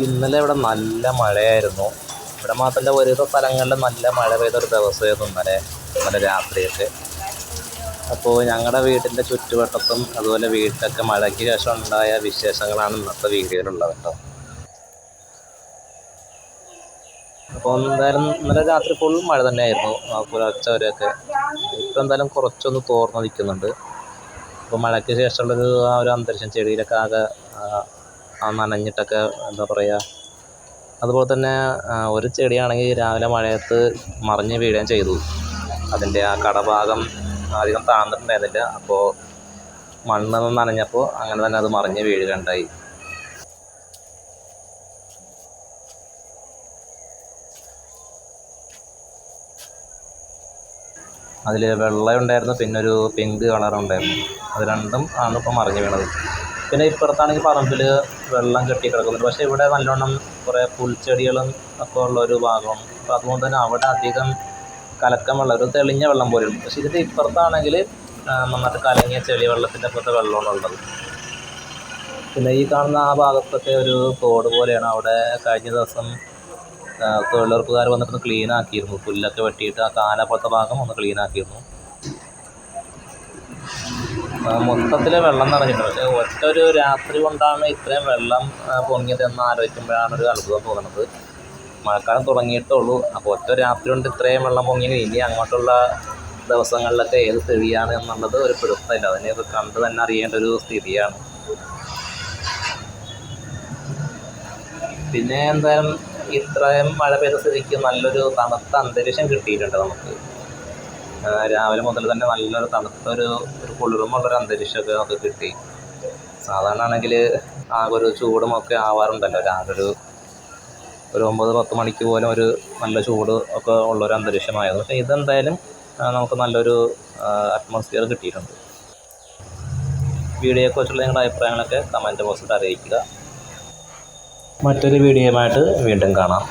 ഇന്നലെ ഇവിടെ നല്ല മഴയായിരുന്നു. ഇവിടെ മാത്രമല്ല, ഓരോ സ്ഥലങ്ങളിലും നല്ല മഴ പെയ്തൊരു ദിവസമായിരുന്നു ഇന്നലെ രാത്രിയൊക്കെ. അപ്പോൾ ഞങ്ങളുടെ വീടിൻ്റെ ചുറ്റുവട്ടത്തും അതുപോലെ വീട്ടിലൊക്കെ മഴയ്ക്ക് ശേഷം ഉണ്ടായ വിശേഷങ്ങളാണ് ഇന്നത്തെ വീഡിയോയിലുള്ളത് കേട്ടോ. അപ്പോൾ എന്തായാലും ഇന്നലെ രാത്രി ഫുൾ മഴ തന്നെയായിരുന്നു, പുലർച്ചെ വരെയൊക്കെ. ഇപ്പം എന്തായാലും കുറച്ചൊന്ന് തോർന്ന് നിൽക്കുന്നുണ്ട്. അപ്പോൾ മഴയ്ക്ക് ശേഷമുള്ളൊരു ആ ഒരു അന്തരീക്ഷം, ചെടിയിലൊക്കെ ആകെ നനഞ്ഞിട്ടൊക്കെ എന്താ പറയുക. അതുപോലെ തന്നെ ഒരു ചെടിയാണെങ്കിൽ രാവിലെ മഴയത്ത് മറിഞ്ഞ് വീഴുകയും ചെയ്തു. അതിൻ്റെ ആ കടഭാഗം അധികം താഴ്ന്നിട്ടുണ്ടായിരുന്നില്ല. അപ്പോൾ മണ്ണ് നനഞ്ഞപ്പോൾ അങ്ങനെ തന്നെ അത് മറിഞ്ഞ് വീഴുകയുണ്ടായി. അതിൽ വെള്ള ഉണ്ടായിരുന്നു, പിന്നെ ഒരു പിങ്ക് കളറുണ്ടായിരുന്നു. അത് രണ്ടും ആണ് ഇപ്പോൾ മറിഞ്ഞ് വീണത്. പിന്നെ ഇപ്പുറത്താണെങ്കിൽ പറമ്പിൽ വെള്ളം കെട്ടി കിടക്കുന്നുണ്ട്. പക്ഷേ ഇവിടെ നല്ലോണം കുറേ പുൽച്ചെടികളും ഒക്കെ ഉള്ളൊരു ഭാഗമാണ്. അപ്പോൾ അതുകൊണ്ട് തന്നെ അവിടെ അധികം കലക്കം വെള്ളം, ഒരു തെളിഞ്ഞ വെള്ളം പോലെയുണ്ട്. പക്ഷേ ഇതിൻ്റെ ഇപ്പുറത്താണെങ്കിൽ നന്നായിട്ട് കലങ്ങിയ ചെളി വെള്ളത്തിൻ്റെ അപ്പുറത്തെ വെള്ളമാണ് ഉള്ളത്. പിന്നെ ഈ കാണുന്ന ആ ഭാഗത്തൊക്കെ ഒരു തോട് പോലെയാണ്. അവിടെ കഴിഞ്ഞ ദിവസം തൊഴിലുറപ്പുകാർ വന്നിട്ട് ക്ലീൻ ആക്കിയിരുന്നു. പുല്ലൊക്കെ വെട്ടിയിട്ട് ആ കാലപ്പോലത്തെ ഭാഗം ഒന്ന് ക്ലീൻ ആക്കിയിരുന്നു. മൊത്തത്തിൽ വെള്ളം നിറഞ്ഞിട്ടുണ്ട്. പക്ഷേ ഒറ്റ ഒരു രാത്രി കൊണ്ടാണ് ഇത്രയും വെള്ളം പൊങ്ങിയതെന്ന് ആലോചിക്കുമ്പോഴാണ് ഒരു അത്ഭുതം തോന്നുന്നത്. മഴക്കാലം തുടങ്ങിയിട്ടുള്ളൂ. അപ്പോൾ ഒറ്റ രാത്രി കൊണ്ട് ഇത്രയും വെള്ളം പൊങ്ങി ഇനി അങ്ങോട്ടുള്ള ദിവസങ്ങളിലൊക്കെ ഏത് സ്ഥിതിയാണ് എന്നുള്ളത് ഒരു പിടുത്തമില്ല. അതിനെ ഇത് കണ്ട് തന്നെ അറിയേണ്ട ഒരു സ്ഥിതിയാണ്. പിന്നെ എന്തായാലും ഇത്രയും മഴ പെയ്ത സ്ഥിതിക്ക് നല്ലൊരു തണുത്ത അന്തരീക്ഷം കിട്ടിയിട്ടുണ്ട് നമുക്ക്. രാവിലെ മുതൽ തന്നെ നല്ലൊരു തണുത്തൊരു കുളിർമുള്ളൊരു അന്തരീക്ഷമൊക്കെ നമുക്ക് കിട്ടി. സാധാരണ ആണെങ്കിൽ ആകെ ഒരു ചൂടുമൊക്കെ ആവാറുണ്ടല്ലോ, രാവിലെ ഒരു 9-10 മണിക്ക് പോലും ഒരു നല്ല ചൂട് ഒക്കെ ഉള്ളൊരു അന്തരീക്ഷമായിരുന്നു. പക്ഷേ ഇതെന്തായാലും നമുക്ക് നല്ലൊരു അറ്റ്മോസ്ഫിയർ കിട്ടിയിട്ടുണ്ട്. വീഡിയോയെക്കുറിച്ചുള്ള നിങ്ങളുടെ അഭിപ്രായങ്ങളൊക്കെ കമൻറ്റ് ബോക്സിൽ അറിയിക്കുക. മറ്റൊരു വീഡിയോയുമായിട്ട് വീണ്ടും കാണാം.